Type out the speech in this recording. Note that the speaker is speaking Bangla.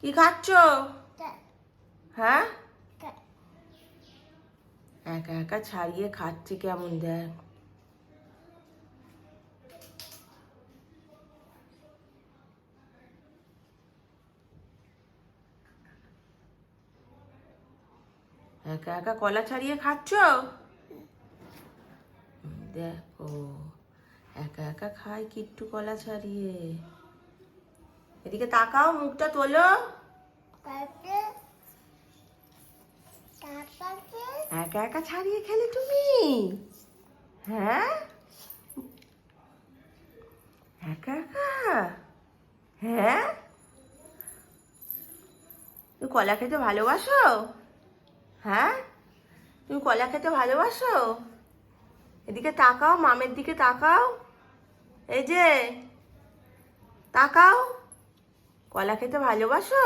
কি খাচ্ছ? হ্যাঁ, একা একা ছাড়িয়ে খাচ্ছে কেমন দেখ। একা একা কলা ছাড়িয়ে খাচ্ছ? দেখো, একা একা খায় কিট্টু কলা ছাড়িয়ে। এদিকে তাকাও, মুখটা তোলো। একা একা ছাড়িয়ে খেলে তুমি? হ্যাঁ, একা একা? হ্যাঁ, তুমি কলা খেতে ভালোবাসো? হ্যাঁ, তুমি কলা খেতে ভালোবাসো? এদিকে তাকাও, মামের দিকে তাকাও। এই যে, তাকাও। কলা খেতে ভালোবাসো?